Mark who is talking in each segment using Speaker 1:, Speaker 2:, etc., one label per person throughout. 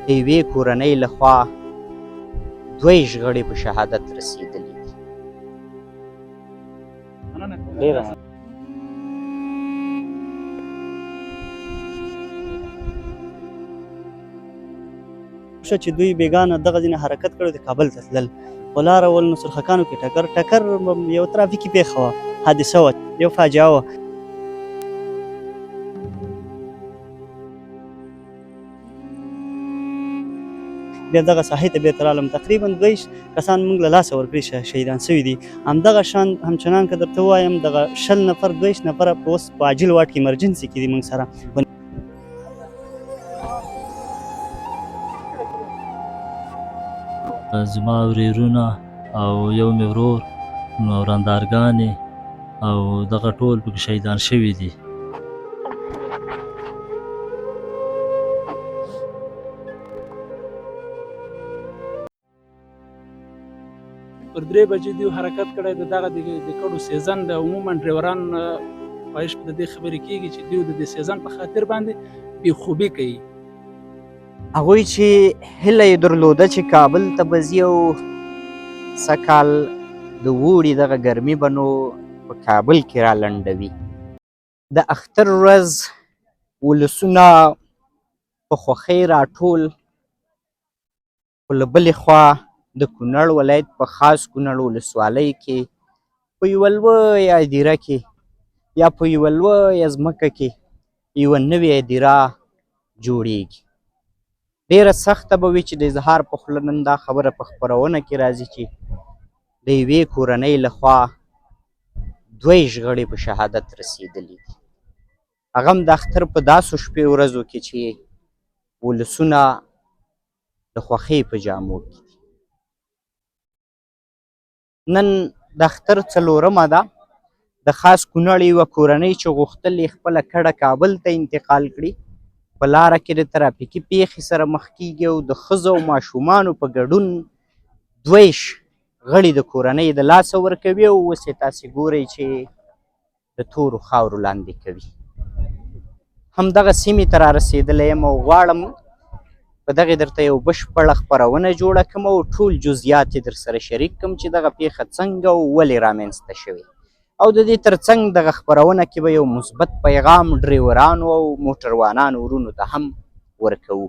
Speaker 1: د یوې کورنۍ لخوا 2 غړي په شهادت رسېدلي دي.
Speaker 2: چې دوی بیګانه دغه ځینې حرکت کړی د کابل ته تلل په لاره ول نو سرخکانو کې ټکر یو ترافیکي پیښه وه، حادثه وه، یو فاجعه وه. بیا دغه ساحې ته بېرته رالم، تقریبا 2 کسان موږ له لاسه ورکړي شهیدان سوي دي. همدغه شان همچنان که درته ووایم دغه 20 نفر 2 نفره په اوس په عاجل واټ کې ایمرجنسي کې دي موږ سره.
Speaker 3: زما ورېرونه او یو مې ورور نو ورندارګانې او دغه ټول پکې شهیدان شوي دي.
Speaker 4: پر 3 بجې دیو حرکت کړی د دغه د کډو سیزن د عموما ډریوران خواهش په دې خبرې کېږي چې دیو د دې سیزن په خاطر باندې بېخوبي کوي.
Speaker 1: هغوی چې هیله یې درلوده چې کابل ته به ځي او سږکال د اوړي دغه ګرمي به نو په کابل کې رالنډوي. د اختر ورځ ولسونه په خوښۍ راټول، خو له بلې خوا د کونړ ولایت په خاص کونړ ولسوالۍ کې په یوه لویه هدیره کې یا په یوه لویه ځمکه کې یوه نوې هدیره جوړیږي. ډېره سخته به وي چې د اظهار په خوله نن دا خبره په خپرونه کې راځي چې د یوې کورنۍ لخوا 2 غړي په شهادت رسېدلي دي. هغه هم د اختر په داسو شپې ورځو کې چې ولسونه د خوښۍ په جامو کې دي. نن د اختر 4مه ده. د خاص کونړ یوه کورنۍ چې غوښتل یې خپله کډه کابل ته انتقال کړي، په لاره کې د ترافیکي پیښې سره مخ کیږي او د ښځو او ماشومانو په ګډون 2 غړي د کورنۍ د لاسه ورکوي او اوس یې تاسې ګورئ چې د تورو خاورو لاندې کوي. همدغه سیمې ته رارسېدلی یم او غواړم په دغې درته یو بشپړه خپرونه جوړه کړم او ټول جزئیات یې در سره شریک کړم چې دغه پیښه څنګه او ولې رامنځته شوې، او د دې ترڅنګ دغه خپرونه کې به یو مثبت پیغام ډریورانو او موټروانانو ورونو ته هم ورکوو.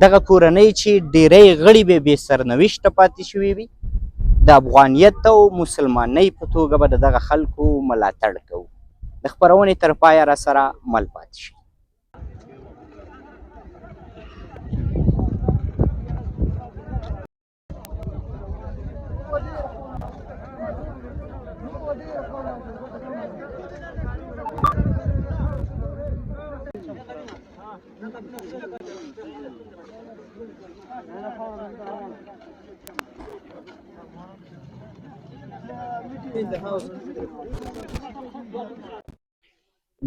Speaker 1: دغه کورنۍ چې ډیری غړي به بې سرنوشته پاتې شوي وي، د افغانیت او مسلمانۍ په توګه به د دغه خلکو ملاتړ کوو. د خپرونې تر پایه را سره مل پاتې شئ.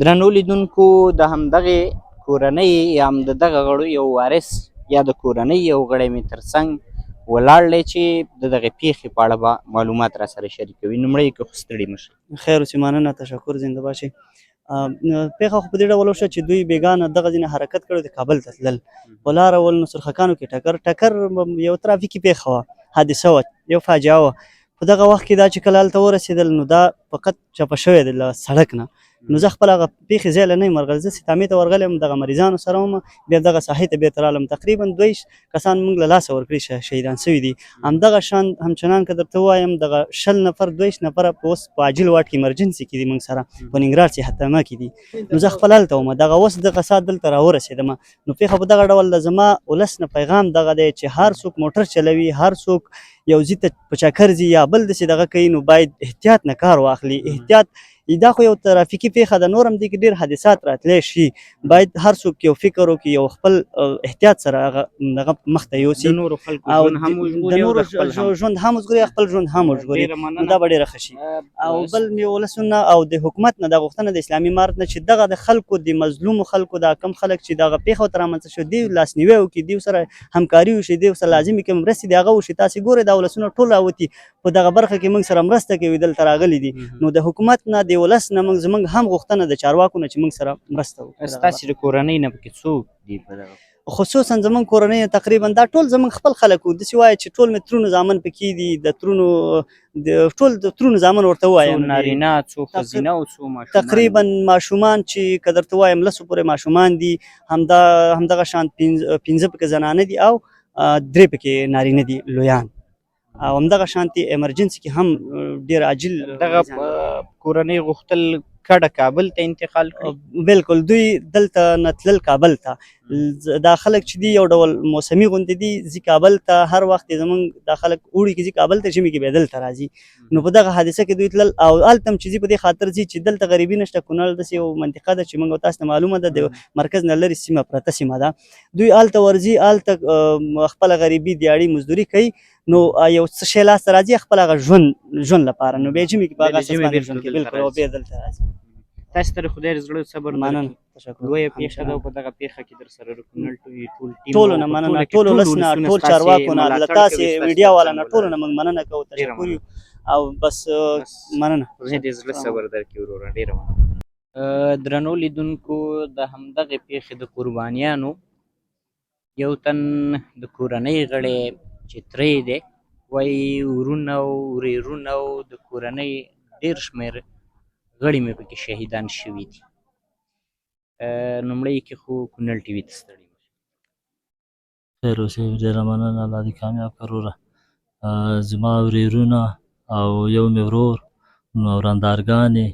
Speaker 1: درنو لیدونکو، د همدغې کورنۍ یا هم د دغه غړو یو وارث یا د کورنۍ یو غړی مې ترڅنګ ولاړ دی چې د دغې پیښې په اړه به معلومات را سره شریکوي. لومړی که خو ستړي مه شئ.
Speaker 2: خیر اوسې، مننه، تشکر، زنده باشئ. پیښه خو په دې ډول وشوه چې دوی بیګانه دغه ځینې حرکت کړی د کابل ته تلل، په لاره ول نو سرخکانو کې ټکر یو ترافیکي پیښه وه، حادثه وه، یو فاجعه وه. په دغه وخت کې دا چې کله هلته ورسېدل نو دا فقط چپه شوی دی له سړک نه. نو زه خپل هغه پیښې ځای له نه یم ورغلی، زه سیتامې ته ورغلی یم، دغه مریضانو سره وم، بیا دغه ساحې ته بېرته رالم. تقریبا 2 کسان موږ له لاسه ورکړي شهیدان سوي دي. همدغه شان همچنان که درته ووایم دغه 20 نفر 2 نفره په اوس په عاجل واټ کې ایمرجنسي کې دي موږ سره، په ننګرهار صحتنامه کې دي. نو زه خپل هلته وم، دغه اوس دغه ساعت دلته راورسېدم. نو پیښه په دغه ډول ده. زما ولس نه پیغام دغه دی چې هر څوک موټر چلوي، هر څوک یو ځي ته په چکر ځي یا بل داسې دغه کوي، نو باید احتیاط نه کار واخلي. احتیاط دا خو یو ترافیکي پیښه ده، نور هم دې کې ډېر حادثات راتلی شي. باید هر څوک یو فکر وکړي، یو خپل احتیاط سره هغه مخته یوسي،
Speaker 1: د نورو خلکو ژوند هم وژغوري او د خپل
Speaker 2: ژوند هم وژغوري، خپل ژوند هم وژغوري. نو دا به ډېره ښه شي. او بل مې ولسونه او د حکومت نه دا غوښتنه د اسلامي امارت نه چې دغه د خلکو د مظلومو خلکو دا کم خلک چې دغه پیښه ورته رامنځته شوه دوی لاسنیوی وکړي، دوی سره همکاري وشي، دوی سره لازمي کومې مرستې دي هغه وشي. تاسې ګورئ دا ولسونه ټول راوتي په دغه برخه کې موږ سره مرسته کوي، دلته راغلي دي. نو د حکومت نه د ولس نه زموږ هم غوښتنه د چارواکو نه چې موږ سره مرسته وکړي.
Speaker 1: ستاسې د کورنۍ نه پکې څوک دي په دغه؟
Speaker 2: خصوصا زمونږ کورنۍ تقریبا دا ټول زمونږ خپل خلک وو داسې وایي چې ټول مې ترونو زامن پکې دي ټول د ترونو زامن ورته ووایم
Speaker 1: څو نارینه څو ښځینه او څو ماشومان
Speaker 2: تقریبا ماشومان چې که درته ووایم 10 پورې ماشومان دي همدغه شان 15 پکې زنانه دي او 3 پکې نارینه دي لویان او همدغه شانتي ایمرجنسي کې هم ډېر عاجل
Speaker 1: دغه کورنۍ غوښتل کډه کابل ته انتقال کړي.
Speaker 2: بالکل دوی دلته نه تلل کابل ته دا خلک چې دي یو ډول موسمي غوندې دي ځي کابل ته هر وخت یې زمونږ دا خلک اوړي کې ځي کابل ته ژمي کې بیا دلته راځي نو په دغه حادثه کې دوی تلل او هلته هم چې ځي په دې خاطر ځي چې دلته غریبي نشته کونړ داسې یو منطقه ده چې موږ او تاسو ته معلومه ده د مرکز نه لرې سیمه پرته سیمه ده دوی هلته ورځي هلته خپله غریبي دیاړي مزدوري کوي نو یو څه شی لاسته راځي خپل هغه ژوند لپاره نو بیا ژمي کې په هغه اساس باندې ژوند کوي بالکل او بیا دلته راځي.
Speaker 1: تاسو ته د خدای د زړه صبر
Speaker 2: مننه تشکر
Speaker 1: لویه پیښه ده او په دغه پیښه کې در سره د کونړ ټول ټیم
Speaker 2: ټولو نه مننه ټولو ولس نه ټول چارواکو نه له تاسې میډیا والا نه ټولو نه موږ مننه کوو تشکر یو او بس مننه
Speaker 1: خدای دې زړه صبر درکړي وروره ډېره مننه. درنو لیدونکو د همدغې پیښې د قربانیانو یو تن د کورنۍ غړی چې ترې دی وایي ورونه او ورېرونه او د کورنۍ ډېر شمېر غړي مې پکې شهیدان شوي دي. لومړی کې خو کونړ ټي وي ته ستړي
Speaker 3: خیر اوسې ډېره مننه الله دې کامیاب کړه وروره. زما ورېرونه او یو مې ورور نو ورندارګانې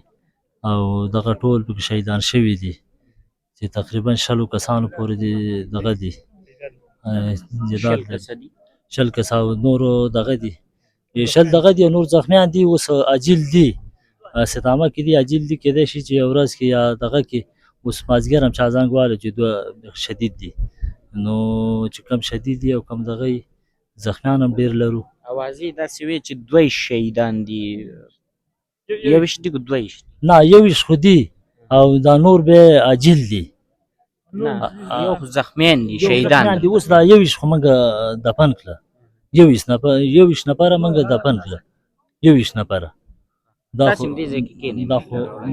Speaker 3: او دغه ټول پکې شهیدان شوي دي چې تقریبا 100 کسانو پورې دغه دي شل کسه او نورو دغه دي 100 دغه دي نور زخمیان دي اوس عاجل دي ستامه کې دي عاجل دي کېدای شي چې یو ورځ کې یا دغه کې اوس مازدیګر هم چا زنګ واله چې دوه شدید دي نو چې کم شدید دي او کم دغه زخمیان هم ډېر لرو.
Speaker 1: اوازې داسې وې چې 2 شهیدان دي 21 دي که 2
Speaker 3: نه 21 خو دي او دا نور به عاجل دي
Speaker 1: نه یو خو زخمیان دي شهیدان
Speaker 3: دي اوس دا 21 خو موږ دفن کړه 21 نفره موږ دفن کړه 21 نفره دا خو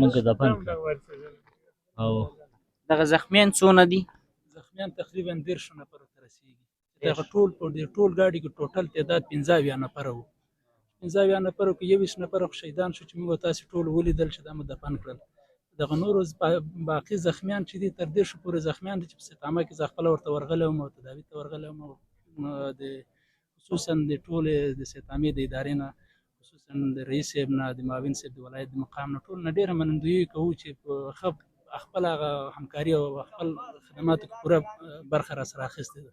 Speaker 3: موږ دفن کړه او
Speaker 1: دغه زخمیان څونه دي؟
Speaker 4: زخمیان تقریبا 13 نفرو ته رسېږي دغه ټول په دې ټول ګاډي کې ټوټل تعداد 15 نفره وو 15 نفرو کې 21 نفره خو شهیدان شو چې موږ تاسې ټول ولیدل چې دا مو دفن کړل دغه نورو باقي زخمیان چې دي تر 10 پورې زخمیان دي چې په استقامه کې زه خپله ورته ورغلی وم او تداوي ته ورغلی وم د خصوصا د ټولې د استقامې د ادارې نه خصوصا د رئیس صاحب نه د معاون صاحب د ولایت د مقام نه ټول نه ډېره منندویي کوو چې په ښه خپل هغه همکاري او خپل خدماتو کې پوره برخه راسره اخیستې ده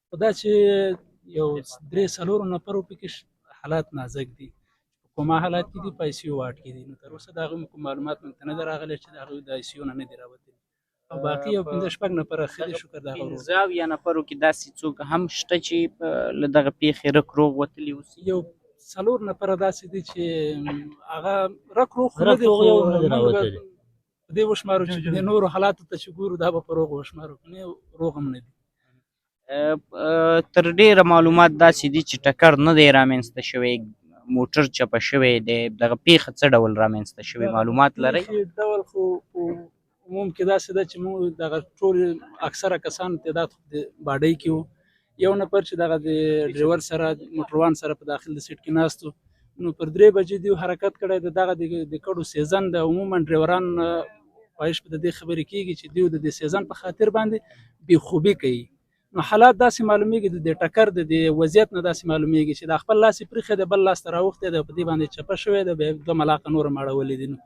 Speaker 4: خو دا چې یو 3-4 نفرو پکې حالات نازک دي په کومه حالات کې دي په آی سی یو واټ کې دي نو تر اوسه د هغوی کوم معلومات موږ ته نه دي راغلی چې د هغوی د آی سی یو نه دي راوتلي او باقي یو 15-16 نفره ښه دي شکر د هغه
Speaker 1: 15 نفرو کې داسې څوک هم شته چې له دغه پیښې رک روغ وتلي اوسي
Speaker 4: یو 4 نفره داسې دي چې هغه رک روغ خو نه دي خو په دې وشمارو چې د نورو حالاتو ته چې ګورو دا به په روغ وشمارو نه روغ هم نه دي.
Speaker 1: تر ډېره معلومات داسې دي چې ټکر نه دی رامنځته شوی موټر چپه شوی دی دغه پیښه څه ډول رامنځته شوې معلومات لرئ؟
Speaker 4: ډول خو عموم کې داسې ده چې موږ دغه ټول اکثره کسان تعداد د باډۍ کې وو یو نفر چې دغه د ډریور سره موټروان سره په داخل د سیټ کې ناست و نو پر 3 بجې دی حرکت کړی دغه د کډو سیزن د عموما ډریوران خواهش په دې خبرې کېږي چې دوی د سیزن په خاطر باندې بېخوبي کوي نو حالات داسې معلومیږي د ټکر د وضعیت نه داسې معلومیږي چې د خپل لاس یې پریښی دی بل لاس ته راوښتی دی په دې باندې چپه شوی دی بیا 2 ملاقه نور هم اړولي دي نو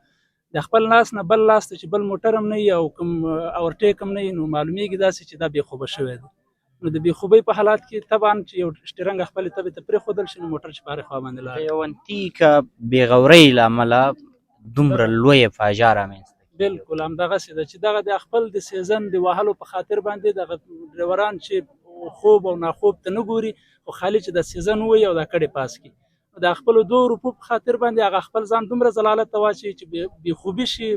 Speaker 4: د خپل لاس نه بل لاس ته چې بل موټر هم نه وي او کوم اورټیک هم نه وي نو معلومیږي داسې چې دا بېخوبه شوی دی نو د بېخوبۍ په حالات کې طبعا چې یو شټرنګ خپلې تبې ته پرېښودل شي نو موټر چې په هرې خوا باندې لاړ
Speaker 1: د یو انتیکه بېغورۍ له امله دومره لویه فاجعه رامنځته
Speaker 4: بالکل همدغسې ده چې دغه د خپل د سیزن د وهلو په خاطر باندې دغه ډریوران چې خوب او ناخوب ته نه ګوري خو خالي چې د سیزن ووایي او دا کډې پاس کړي د خپلو 2 روپو په خاطر باندې هغه خپل ځان دومره ضلالت ته واچوي چې بېخوبي شي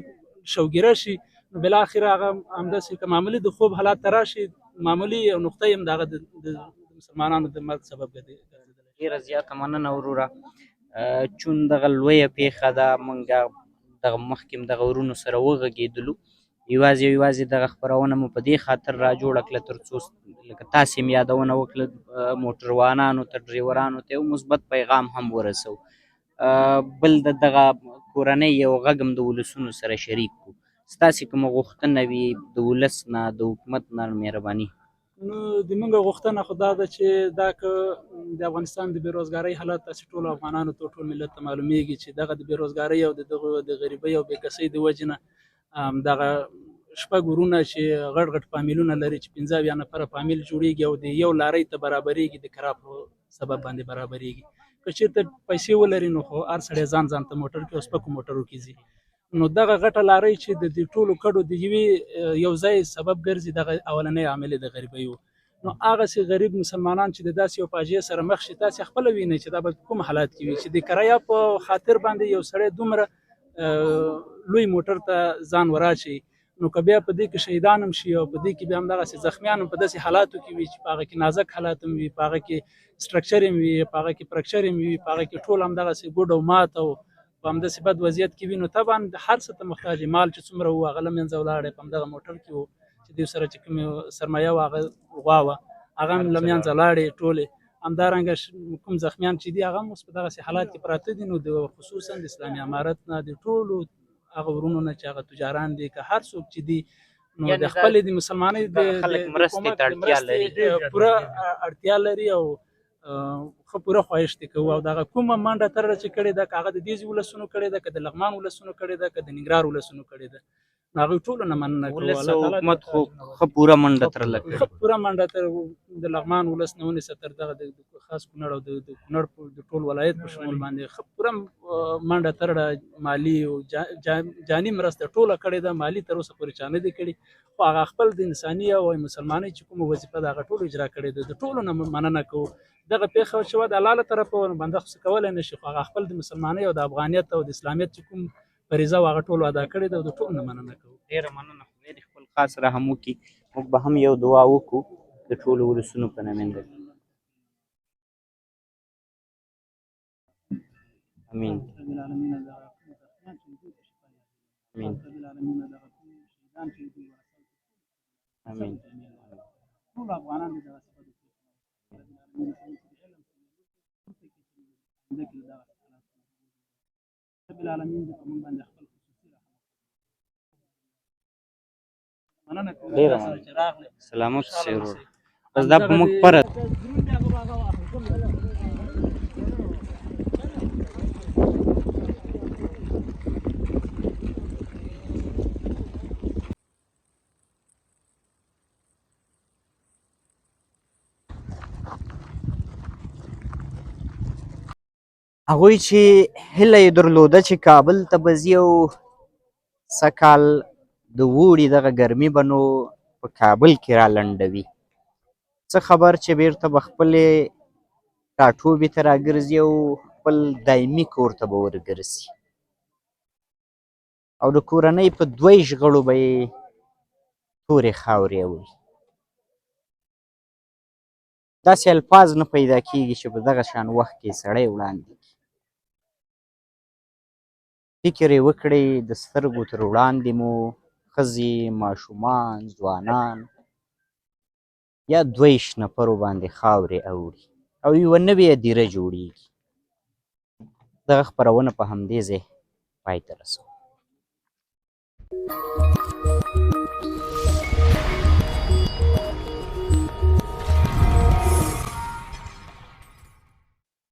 Speaker 4: شوګیره شي نو بالاخره هغه همداسې که معمولي د خوب حالات ته راشي معمولي یو نقطه یې هم د هغه د مسلمانانو د مرګ سبب ګرځېدلی
Speaker 1: ډېره زیاته مننه وروره چون دغه لویه پیښه ده موږ دغه مخکې دغه ورونو سره وغږېدلو یوازې دغه خپرونه مو په دې خاطر را جوړه کړه تر څو لکه تاسې هم یادونه وکړه موټروانانو ته ډریورانو ته یو مثبت پیغام هم ورسو. بل د دغه کورنۍ یو غږ هم د ولسونو سره شریک کړو. ستاسې کومه غوښتنه وي د ولس نه د حکومت نه مهرباني.
Speaker 4: نو د موږ غوښتنه خو دا ده چې دا که د افغانستان د بېروزګارۍ حالت تاسې ټولو افغانانو ته ټول ملت ته معلومیږي چې دغه د بېروزګارۍ او د دغه د غریبۍ او بېکسۍ د وجې نه دغه شپږ ورونه چې غټ غټ فامیلونه لري چې 15 نفره فامیل جوړیږي او د یو لارۍ ته برابریږي د کرا په سبب باندې برابریږي. که چېرته پیسې ولري نو خو هر سړی ځان ته موټر کې او سپکو موټرو کې ځي. نو دغه غټه لارۍ چې د دې ټولو کډو د یوې یو ځای سبب ګرځي دغه اولنی عامل د غریبۍ و. نو هغسې غریب مسلمانان چې د داسې یو فاجعې سره مخ شي تاسې خپله وینئ چې دا به کوم حالات کې وي چې د کرایه په خاطر باندې یو سړی دومره لوی موټر ته ځان وراچوي. نو که بیا په دې کې شهیدان هم شي او په دې کې بیا همدغسې زخمیان هم په داسې حالاتو کې وي چې په هغه کې نازک حالات هم وي، په هغه کې سټرکچر هم وي، په هغه کې پرکچر هم وي، په هغه کې ټول همدغسې ګوډ او مات او په همداسې بد وضعیت کې وي. نو طبعا هر څه ته محتاج وي. مال چې څومره وو هغه له منځه ولاړی، په همدغه موټر کې وو چې دوی سره چې کومې سرمایه وه هغه غوا وه هغه هم له منځه لاړې ټولې. همدارنګه کوم زخمیان چې دي هغه هم اوس په دغسې حالات کې پراته دي. نو د خصوصا د اسلامي امارت نه د ټولو هغه ورونو نه چې هغه تجاران دي که هر څوک چې دي نو د خپلې د مسلمانۍ د
Speaker 1: خلک مرستې ته اړتیا لري،
Speaker 4: پوره اړتیا لري او ښه پوره خواهش دې کوو. او دغه کومه منډه ترړه چې کړې ده که هغه د دېزي ولسونو کړې ده، که د لغمان ولسونو کړې ده، که د ننګرهار ولسونو کړې ده، نو هغوی ټولو نه مننه کوو.
Speaker 1: ولس او حکومت خو ښه پوره منډه ترله کړې،
Speaker 4: ښه پوره منډه تر د لغمان ولس نه ونیسه تر دغه د خاص کونړ او د کونړ د ټول ولایت په شمول باندې ښه پوره منډه ترړه. مالي او جاني مرسته ټوله کړې ده، مالي تر اوسه پورې چا نه دي کړي، خو هغه خپل د انساني او مسلمانۍ چې کومه وظیفه ده هغه ټولو اجرا کړې ده. د ټولو نه مننه کوو. دغه پېښه چې وه د الله له طرفه وه، بنده خو څه کولی نه شي، خو هغه خپل د مسلمانۍ او د افغانیت او د اسلامیت چې کوم فریضه وه هغه ټولو ادا کړې ده او د ټولو نه مننه کوو.
Speaker 1: ډېره مننه. خدای دې خپل خاص رحم وکړي. موږ به هم یو دعا وکړو د ټولو ولسونو په نماینده کې. امین امین امین.
Speaker 4: ټول افغانان دې دغه صفت وکړي. رب العالمین دې په موږ باندې خپل خصوصي رحمت وکړي. مننه کوم چې راغلې.
Speaker 1: سلامت اوسې ورور. بس دا په موږ پره هغوی چې هیله یې درلوده چې کابل ته به ځي او سږکال د اوړي دغه ګرمي به نو په کابل کې را لنډوي، څه خبر چې بیرته به خپلې ټاټوبي ته راګرځي او خپل دایمي کور ته به ورګرځي او د کورنۍ په 2 غړو به یې تورې خاورې اوري. داسې الفاظ نه پیدا کېږي چې په دغه شان وخت کې سړی وړاندې کړي. فکر یې وکړئ د سترګو تر وړاندې مو ښځې، ماشومان، ځوانان یا 2 نفرو باندې خاورې اوري او یوه نوې هدیره جوړیږي. دغه خپرونه په همدې ځای پای ته رسوو.